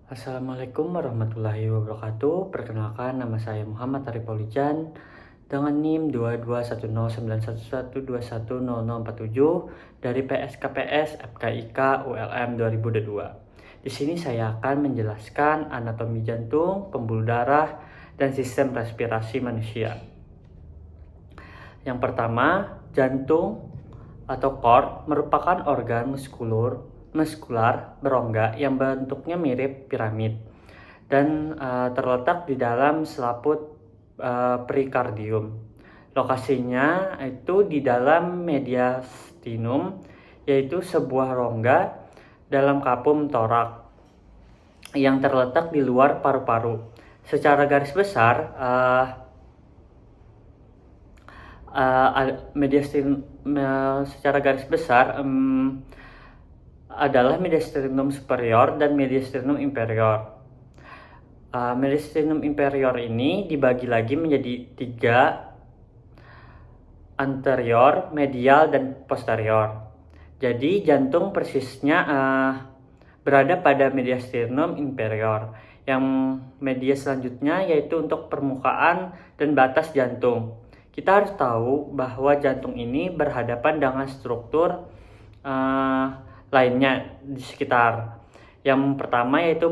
Assalamualaikum warahmatullahi wabarakatuh. Perkenalkan, nama saya Muhammad Arif Paulijan dengan NIM 2219111210047 dari PSKPS FKIK ULM 2022. Di sini saya akan menjelaskan anatomi jantung, pembuluh darah, dan sistem respirasi manusia. Yang pertama, jantung atau cord merupakan organ muskular berongga yang bentuknya mirip piramid dan terletak di dalam selaput perikardium. Lokasinya itu di dalam mediastinum, yaitu sebuah rongga dalam kapum torak yang terletak di luar paru-paru. Secara garis besar, adalah mediastinum superior dan mediastinum inferior. Mediastinum inferior ini dibagi lagi menjadi 3, anterior, medial, dan posterior. Jadi jantung persisnya berada pada mediastinum inferior. Yang media selanjutnya yaitu untuk permukaan dan batas jantung. Kita harus tahu bahwa jantung ini berhadapan dengan struktur lainnya di sekitar. Yang pertama yaitu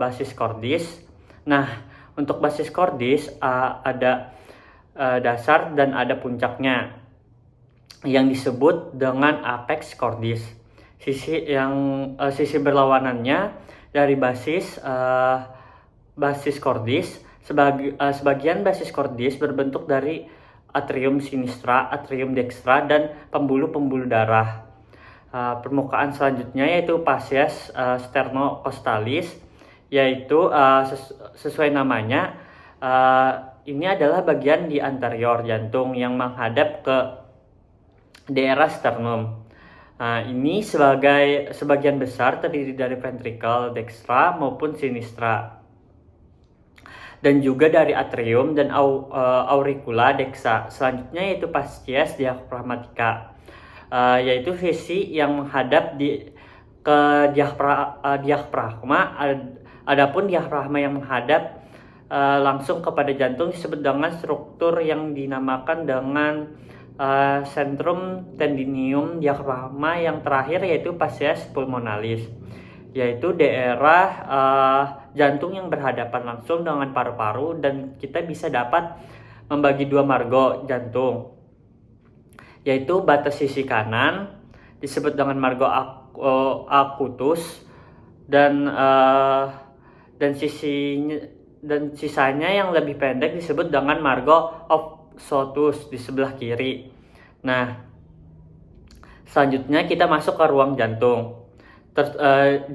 basis cordis. Nah, untuk basis cordis ada dasar dan ada puncaknya yang disebut dengan apex cordis. Sisi berlawanannya dari basis cordis, sebagian basis cordis berbentuk dari atrium sinistra, atrium dextra, dan pembuluh-pembuluh darah. Permukaan selanjutnya yaitu fascies sternocostalis, yaitu sesuai namanya, ini adalah bagian di anterior jantung yang menghadap ke daerah sternum. Ini sebagian besar terdiri dari ventricle dextra maupun sinistra, dan juga dari atrium dan auricula dexa. Selanjutnya yaitu fascies diaphragmatica, yaitu sisi yang menghadap ke diafragma. Adapun diafragma yang menghadap langsung kepada jantung disebut dengan struktur yang dinamakan dengan centrum tendinium diafragma. Yang terakhir yaitu fascies pulmonalis, yaitu daerah jantung yang berhadapan langsung dengan paru-paru, dan kita bisa dapat membagi 2 margo jantung, yaitu batas sisi kanan disebut dengan margo acutus dan sisanya yang lebih pendek disebut dengan margo obtusus di sebelah kiri. Nah, selanjutnya kita masuk ke ruang jantung.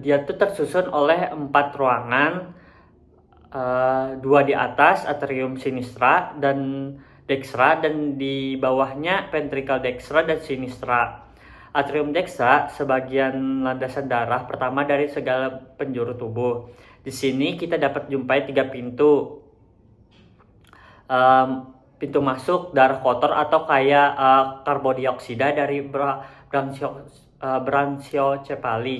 Dia tuh tersusun oleh 4 ruangan, 2 di atas atrium sinistra dan dextra, dan di bawahnya ventricle dextra dan sinistra. Atrium dextra sebagian landasan darah pertama dari segala penjuru tubuh. Di sini kita dapat jumpai 3 pintu. Pintu masuk darah kotor atau kayak karbodioksida dari branchiocefali.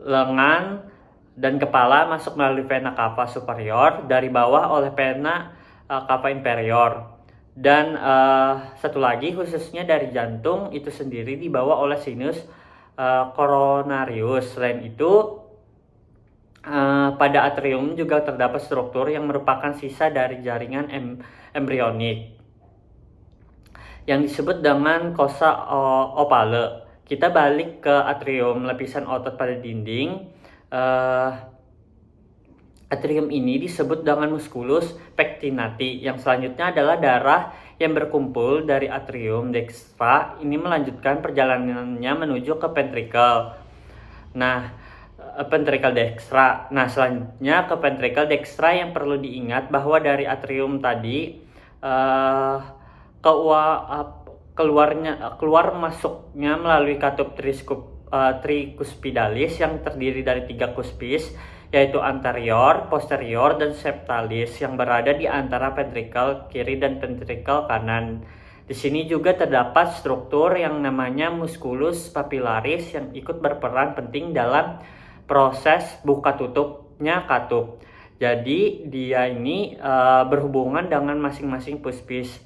Lengan dan kepala masuk melalui vena cava superior, dari bawah oleh vena cava inferior. Dan satu lagi khususnya dari jantung itu sendiri dibawa oleh sinus coronarius. Selain itu, pada atrium juga terdapat struktur yang merupakan sisa dari jaringan embrionik yang disebut dengan fossa ovale. Kita balik ke atrium, lapisan otot pada dinding. Atrium ini disebut dengan musculus pectinati. Yang selanjutnya adalah darah yang berkumpul dari atrium dextra. Ini melanjutkan perjalanannya menuju ke ventricle. Ventricle dextra. Selanjutnya ke ventricle dextra. Yang perlu diingat bahwa dari atrium tadi keluar masuknya melalui katup tricuspidalis yang terdiri dari 3 cuspis, yaitu anterior, posterior, dan septalis yang berada di antara ventricle kiri dan ventricle kanan. Di sini juga terdapat struktur yang namanya musculus papillaris yang ikut berperan penting dalam proses buka tutup disebutnya katup. Jadi dia ini berhubungan dengan masing-masing puspis.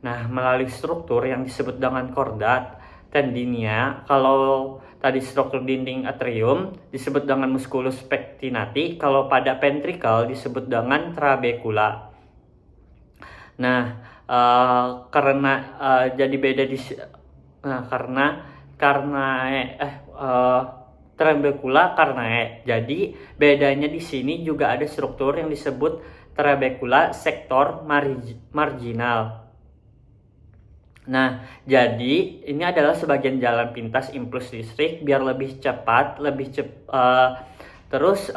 Nah, melalui struktur yang disebut dengan kordat tendinia, kalau tadi struktur dinding atrium disebut dengan musculus pectinati, kalau pada ventricle disebut dengan trabecula. Nah, karena jadi beda di trabecula carinae. Jadi bedanya di sini juga ada struktur yang disebut trabecula sector marginal. Nah, jadi ini adalah sebagian jalan pintas impuls listrik biar lebih cepat, terus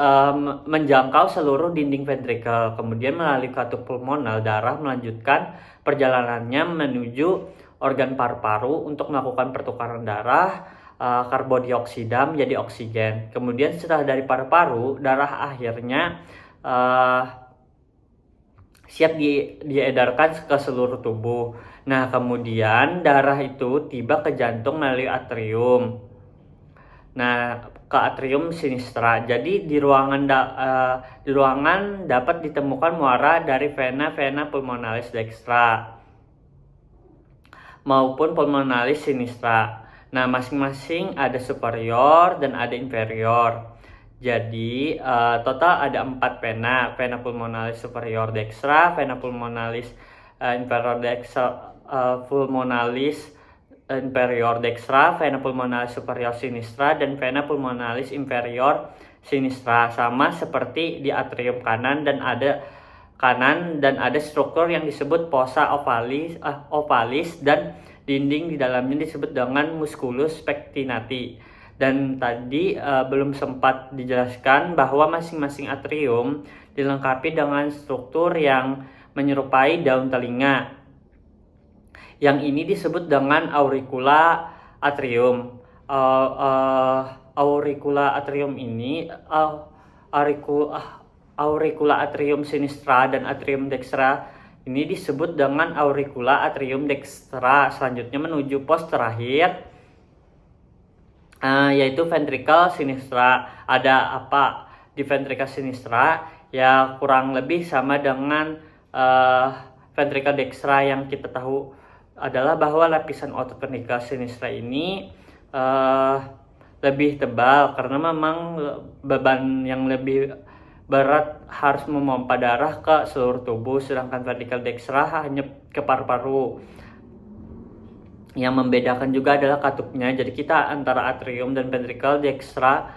menjangkau seluruh dinding ventrikel. Kemudian melalui katup pulmonal, darah melanjutkan perjalanannya menuju organ paru-paru untuk melakukan pertukaran darah karbodioksida menjadi oksigen. Kemudian setelah dari paru-paru, darah akhirnya siap diedarkan ke seluruh tubuh. Nah, kemudian darah itu tiba ke jantung melalui atrium. Nah, ke atrium sinistra. Jadi di ruangan dapat ditemukan muara dari vena pulmonalis dextra maupun pulmonalis sinistra. Nah, masing-masing ada superior dan ada inferior. Jadi total ada 4 vena pulmonalis superior dextra, vena pulmonalis inferior dextra, pulmonalis inferior dextra, vena pulmonalis superior sinistra, dan vena pulmonalis inferior sinistra. Sama seperti di atrium kanan dan ada struktur yang disebut fossa ovalis dan dinding di dalamnya disebut dengan musculus pectinati. Dan tadi belum sempat dijelaskan bahwa masing-masing atrium dilengkapi dengan struktur yang menyerupai daun telinga. Yang ini disebut dengan auricula atrium. Auricula atrium ini auricula atrium sinistra dan atrium dextra ini disebut dengan auricula atrium dextra. Selanjutnya menuju pos terakhir, yaitu ventricle sinistra. Ada apa di ventricle sinistra? Ya kurang lebih sama dengan ventricle dextra. Yang kita tahu adalah bahwa lapisan otot ventricle sinistra ini lebih tebal karena memang beban yang lebih berat harus memompa darah ke seluruh tubuh, sedangkan ventricle dextra hanya ke paru-paru. Yang membedakan juga adalah katupnya. Jadi kita antara atrium dan ventricle dextra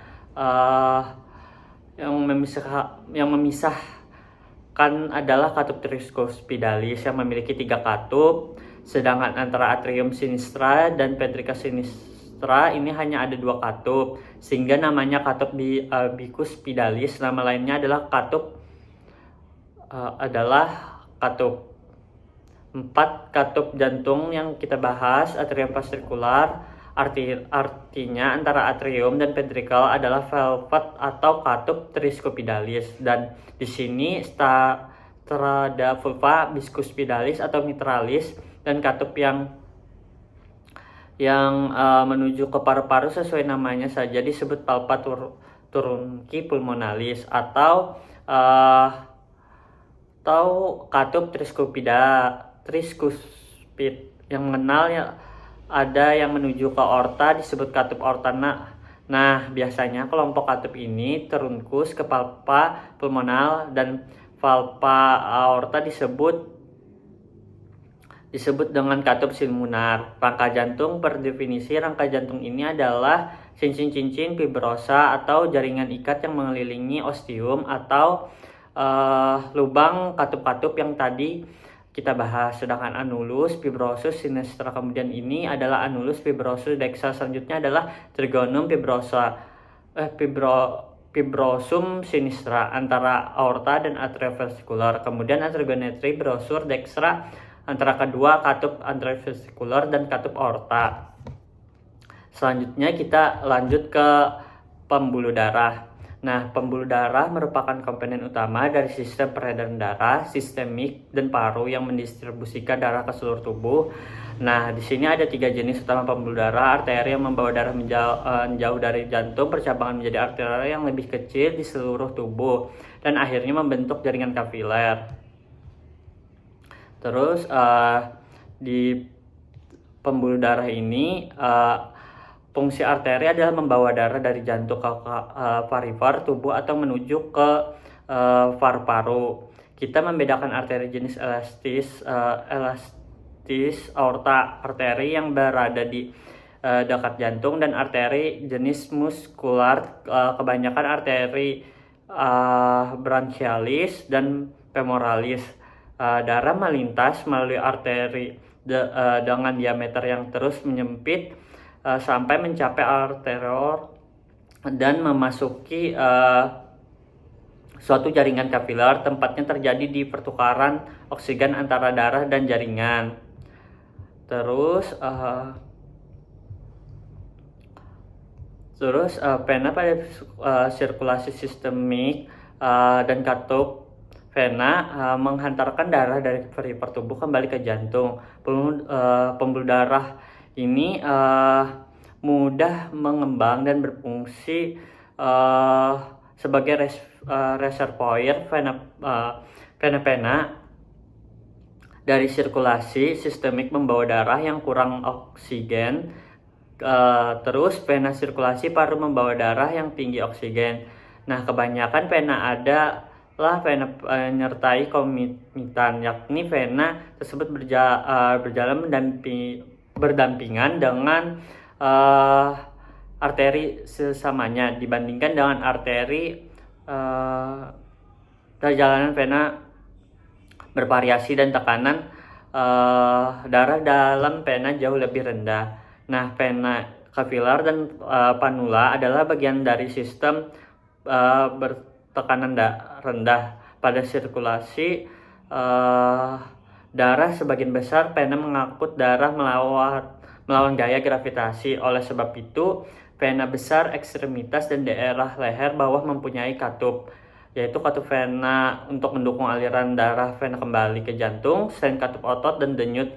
yang memisahkan adalah katup tricuspidalis yang memiliki 3 katup, sedangkan antara atrium sinistra dan ventricle sinistra ini hanya ada 2 katup, sehingga namanya katup bicuspidalis. Nama lainnya adalah katup 4 katup jantung yang kita bahas, atrium ventricular, artinya antara atrium dan ventricle adalah velvet atau katup tricuspidalis. Dan di sini strada vulva bicuspidalis atau mitralis, dan katup yang menuju ke paru-paru sesuai namanya saja disebut palpa turunki pulmonalis atau katup tricuspid. Yang mengenal ya, ada yang menuju ke aorta disebut katup aorta. Nah, biasanya kelompok katup ini terungkus ke palpa pulmonal dan palpa aorta disebut dengan katup silmunar. Rangka jantung, per definisi rangka jantung ini adalah cincin-cincin fibrosa atau jaringan ikat yang mengelilingi ostium atau lubang katup-katup yang tadi kita bahas. Sedangkan anulus fibrosus sinistra kemudian ini adalah anulus fibrosus dextra. Selanjutnya adalah trigonum fibrosum sinistra antara aorta dan atriovaskular. Kemudian trigonometri brosur dextra antara kedua katup atriovaskular dan katup aorta. Selanjutnya kita lanjut ke pembuluh darah. Nah, pembuluh darah merupakan komponen utama dari sistem peredaran darah, sistemik, dan paru yang mendistribusikan darah ke seluruh tubuh. Nah, di sini ada 3 jenis utama pembuluh darah: arteri yang membawa darah menjauh dari jantung, percabangan menjadi arteri yang lebih kecil di seluruh tubuh, dan akhirnya membentuk jaringan kapiler. Terus di pembuluh darah ini fungsi arteri adalah membawa darah dari jantung ke parivar tubuh atau menuju ke paru-paru. Kita membedakan arteri jenis elastis aorta arteri yang berada di dekat jantung, dan arteri jenis muskular, kebanyakan arteri branchialis dan femoralis. Darah melintas melalui arteri dengan diameter yang terus menyempit sampai mencapai arteriol dan memasuki suatu jaringan kapiler. Tempatnya terjadi di pertukaran oksigen antara darah dan jaringan. Terus vena pada sirkulasi sistemik dan katup vena menghantarkan darah dari perifer tubuh kembali ke jantung. Pembuluh darah ini mudah mengembang dan berfungsi sebagai reservoir vena dari sirkulasi sistemik membawa darah yang kurang oksigen. Terus vena sirkulasi paru membawa darah yang tinggi oksigen. Nah, kebanyakan vena adalah vena penyertai komitan, yakni vena tersebut berjalan berdampingan dengan arteri sesamanya dibandingkan dengan arteri. Perjalanan vena bervariasi dan tekanan darah dalam vena jauh lebih rendah. Nah, vena kapiler dan panula adalah bagian dari sistem bertekanan rendah. Pada sirkulasi darah sebagian besar vena mengangkut darah melawan gaya gravitasi. Oleh sebab itu, vena besar ekstremitas dan daerah leher bawah mempunyai katup, yaitu katup vena untuk mendukung aliran darah vena kembali ke jantung, selain katup otot dan denyut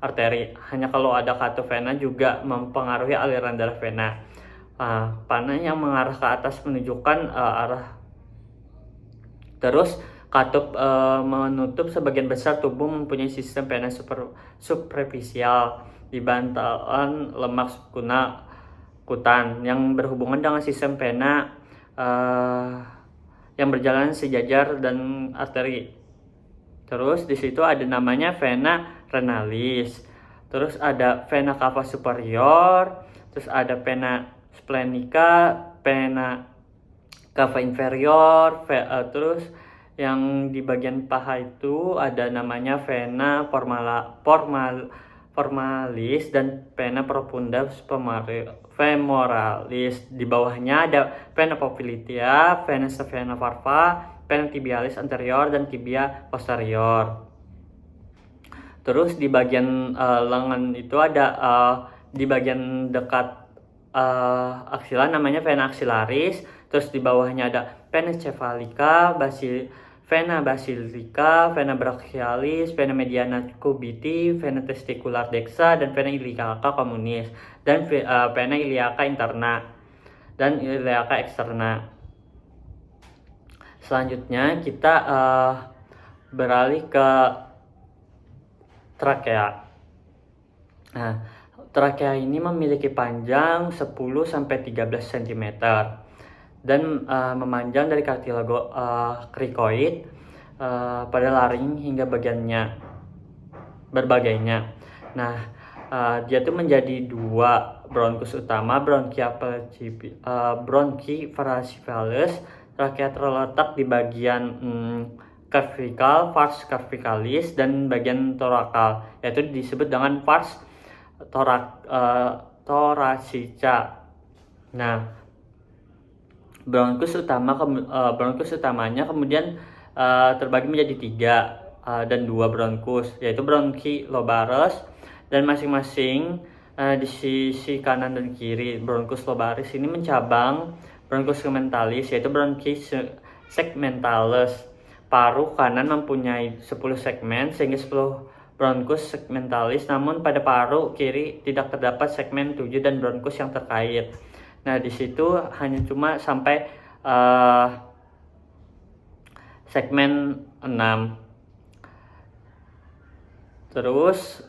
arteri. Hanya kalau ada katup vena juga mempengaruhi aliran darah vena. Panah yang mengarah ke atas menunjukkan arah. Terus katup menutup sebagian besar tubuh, mempunyai sistem vena superficial di bantalan lemak subkutan yang berhubungan dengan sistem vena yang berjalan sejajar dan arteri. Terus di situ ada namanya vena renalis. Terus ada vena cava superior, terus ada vena splenica, vena cava inferior, terus yang di bagian paha itu ada namanya vena formalis dan vena profunda femoralis. Di bawahnya ada vena popliteal, vena parva, vena tibialis anterior dan tibia posterior. Terus di bagian lengan itu ada di bagian dekat aksila namanya vena axillaris. Terus di bawahnya ada vena cephalica, vena basilica, vena brachialis, vena mediana cubiti, vena testicular dexa, dan vena iliaca communis, dan vena iliaca interna dan iliaca externa. Selanjutnya kita beralih ke trakea. Nah, trakea ini memiliki panjang 10-13 cm dan memanjang dari kartilago krikoid pada laring hingga berbagainya. Nah, dia tuh menjadi dua bronkus utama, bronchi falciparum. Trakea terletak di bagian cervical, vas cervicalis, dan bagian torakal, yaitu disebut dengan vas thoracica. Nah, bronkus utamanya kemudian terbagi menjadi 3 dan 2 bronkus, yaitu bronchi lobaris, dan masing-masing di sisi kanan dan kiri. Bronkus lobaris ini mencabang, bronkus segmentalis yaitu bronchus segmentalis. Paru kanan mempunyai 10 segmen sehingga 10 bronkus segmentalis, namun pada paru kiri tidak terdapat segmen 7 dan bronkus yang terkait. Nah, di situ hanya cuma sampai segmen 6. Terus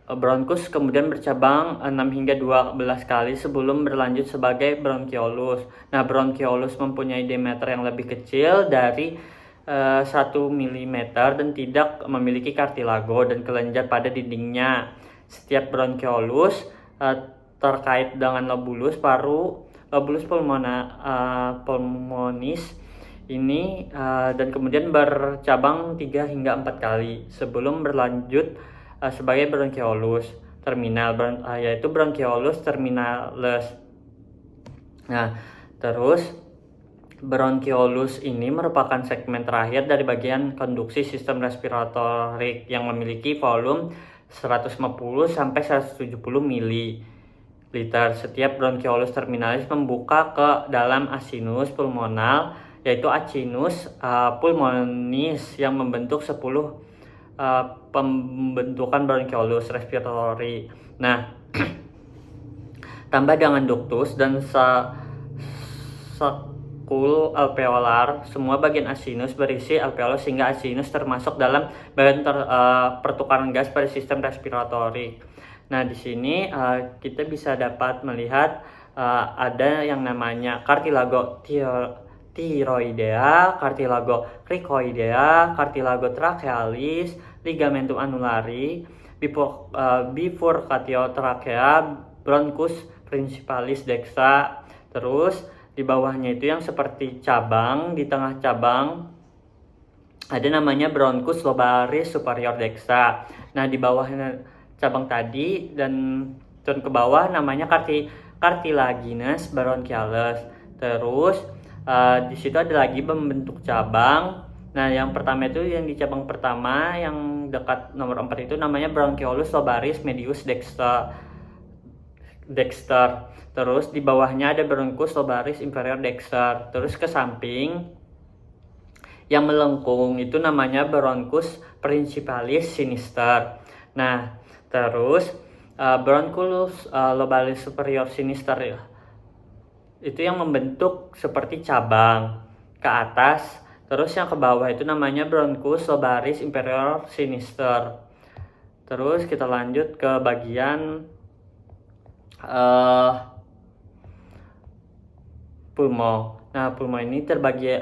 bronkus kemudian bercabang 6 hingga 12 kali sebelum berlanjut sebagai bronkiolus. Nah, bronkiolus mempunyai diameter yang lebih kecil dari 1 mm dan tidak memiliki kartilago dan kelenjar pada dindingnya. Setiap bronkiolus terkait dengan lobulus paru, lobulus pulmonis ini dan kemudian bercabang 3 hingga 4 kali sebelum berlanjut sebagai bronkiolus terminal, yaitu bronkiolus terminalis. Nah, terus bronkiolus ini merupakan segmen terakhir dari bagian konduksi sistem respiratorik yang memiliki volume 150 sampai 170 ml. Setiap bronkiolus terminalis membuka ke dalam acinus pulmonal, yaitu acinus pulmonis yang membentuk 10 pembentukan bronkiolus respiratory. Nah, tambah dengan ductus dan sakul alveolar, semua bagian acinus berisi alveolus sehingga acinus termasuk dalam bagian pertukaran gas pada sistem respiratory. Nah, di sini kita bisa dapat melihat ada yang namanya cartilago thyroidea, cartilago cricoidea, cartilago trachealis, ligamentum annulari, bifurcatio trachea, bronchus principalis dextra. Terus di bawahnya itu yang seperti cabang, di tengah cabang ada namanya bronchus lobaris superior dextra. Nah, di bawahnya cabang tadi dan turun ke bawah namanya cartilaginous bronchialis. Terus di situ ada lagi membentuk cabang. Nah, yang pertama itu yang di cabang pertama yang dekat nomor 4 itu namanya bronchiolus lobaris medius dexter. Terus di bawahnya ada bronchus lobaris inferior dexter. Terus ke samping yang melengkung itu namanya bronchus principalis sinister. Nah, terus bronchus lobaris superior sinister itu yang membentuk seperti cabang ke atas. Terus yang ke bawah itu namanya bronchus lobaris inferior sinister. Terus kita lanjut ke bagian pulmo. Nah, pulmo ini terbagi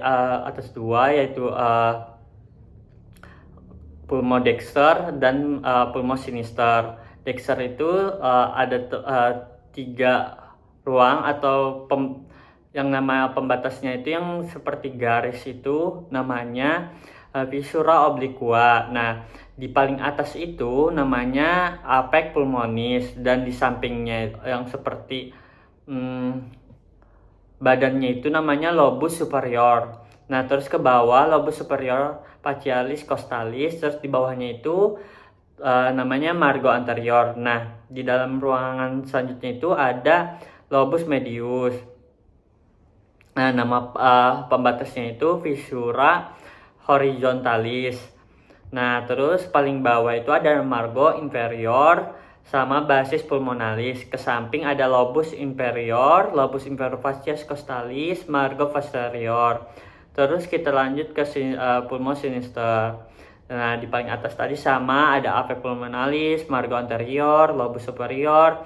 atas dua, yaitu pulmo dexter dan pulmo sinister. Dexter itu ada 3 ruang atau yang nama pembatasnya itu yang seperti garis itu namanya fissura obliqua. Nah, di paling atas itu namanya apex pulmonis dan di sampingnya yang seperti badannya itu namanya lobus superior. Nah, terus ke bawah lobus superior facialis costalis, terus di bawahnya itu namanya margo anterior. Nah, di dalam ruangan selanjutnya itu ada lobus medius. Nah, nama pembatasnya itu fissura horizontalis. Nah, terus paling bawah itu ada margo inferior sama basis pulmonalis. Ke samping ada lobus inferior facies costalis, margo posterior. Terus kita lanjut ke pulmo sinister. Nah, di paling atas tadi sama ada apex pulmonalis, margo anterior, lobus superior.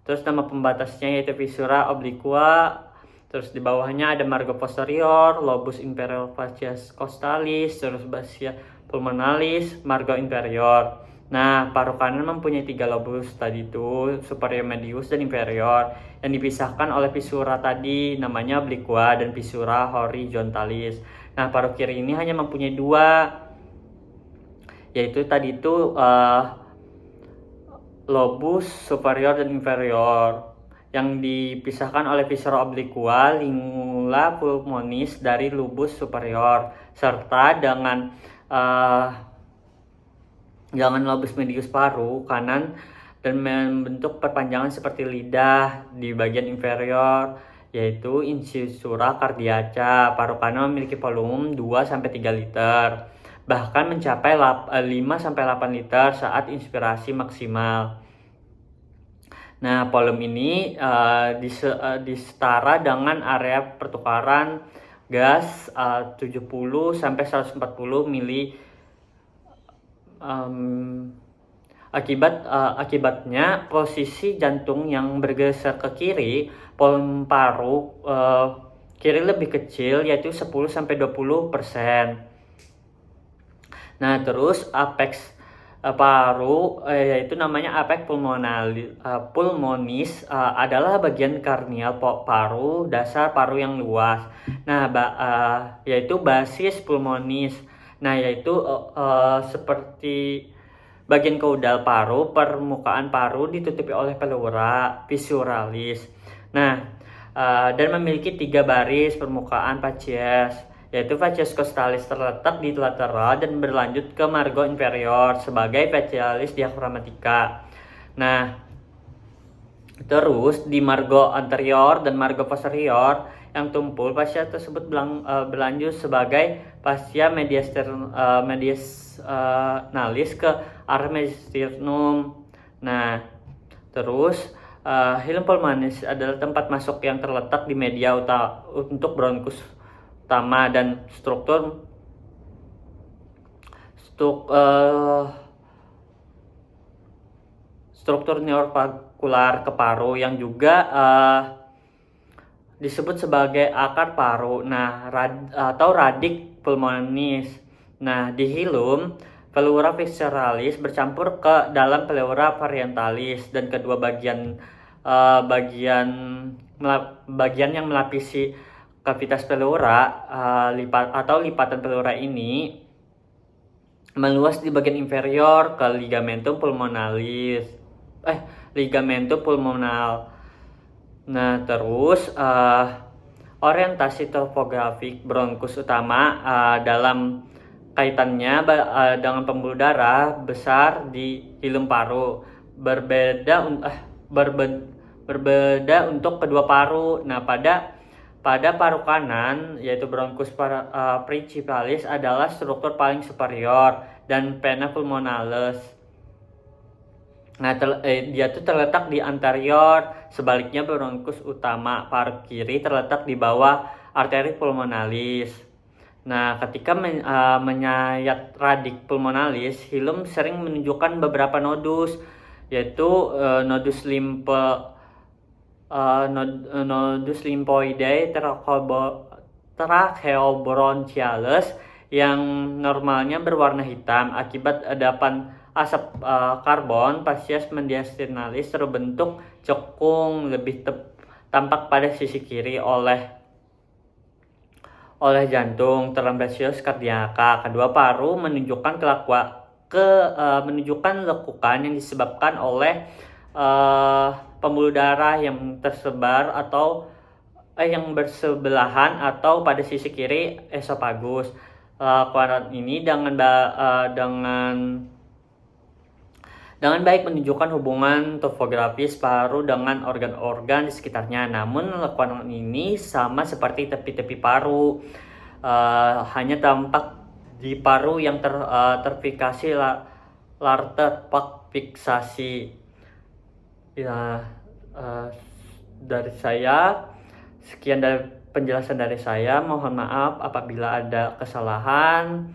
Terus nama pembatasnya yaitu fissura obliqua. Terus di bawahnya ada margo posterior, lobus inferior facies costalis, terus basis pulmonalis, margo inferior. Nah, paru kanan mempunyai 3 lobus tadi itu, superior, medius, dan inferior, yang dipisahkan oleh fissura tadi namanya obliqua dan fissura horizontalis. Nah, paru kiri ini hanya mempunyai 2, yaitu tadi itu lobus superior dan inferior, yang dipisahkan oleh fissura obliqua, lingula pulmonis dari lobus superior, serta dengan lobus medius paru kanan dan membentuk perpanjangan seperti lidah di bagian inferior, yaitu incisura cardiaca. Paru kanan memiliki volume 2-3 liter, bahkan mencapai 5-8 liter saat inspirasi maksimal. Nah, volume ini disetara dengan area pertukaran gas 70-140 mili. Akibatnya posisi jantung yang bergeser ke kiri, volume paru kiri lebih kecil, yaitu 10-20%. Nah, terus apex paru, yaitu namanya apex pulmonis, adalah bagian karnial paru, dasar paru yang luas. Nah, yaitu basis pulmonis. Nah, yaitu seperti bagian kaudal paru, permukaan paru ditutupi oleh pleura visceralis. Nah, dan memiliki 3 baris permukaan facies, yaitu facies costalis terletak di lateral dan berlanjut ke margo inferior sebagai facialis diaphragmatica. Nah, terus di margo anterior dan margo posterior yang tumpul, fascia tersebut berlanjut sebagai fascia mediastalis ke arah mediastinum. Nah, terus hilum pulmonis adalah tempat masuk yang terletak di media untuk bronkus utama, dan struktur neurovakular ke paru yang juga disebut sebagai akar paru. Nah, atau radik pulmonis. Nah, di hilum, pleura visceralis bercampur ke dalam pleura parietalis, dan kedua bagian yang melapisi kavitas pleura lipatan pleura ini meluas di bagian inferior ke ligamentum pulmonal. Nah, terus orientasi topografik bronkus utama dalam kaitannya dengan pembuluh darah besar di hilum paru, berbeda untuk kedua paru. Nah, pada paru kanan, yaitu bronkus principalis adalah struktur paling superior dan vena pulmonalis. Nah, dia tuh terletak di anterior. Sebaliknya, bronkus utama paru kiri terletak di bawah arteri pulmonalis. Nah, ketika menyayat radik pulmonalis, hilum sering menunjukkan beberapa nodus, yaitu nodus lymphoide tracheobronchialis yang normalnya berwarna hitam akibat endapan asap karbon. Facies mediastinalis terbentuk cekung, lebih tampak pada sisi kiri oleh jantung, trombosis cardiaca. Kedua paru menunjukkan lekukan yang disebabkan oleh pembuluh darah yang tersebar atau yang bersebelahan atau pada sisi kiri esofagus. Lekukan ini dengan baik menunjukkan hubungan topografis paru dengan organ-organ di sekitarnya. Namun lekukan ini sama seperti tepi-tepi paru, hanya tampak di paru yang terfiksasi fiksasi. Ya, dari saya sekian dari penjelasan dari saya. Mohon maaf apabila ada kesalahan.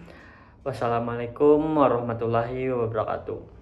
Wassalamualaikum warahmatullahi wabarakatuh.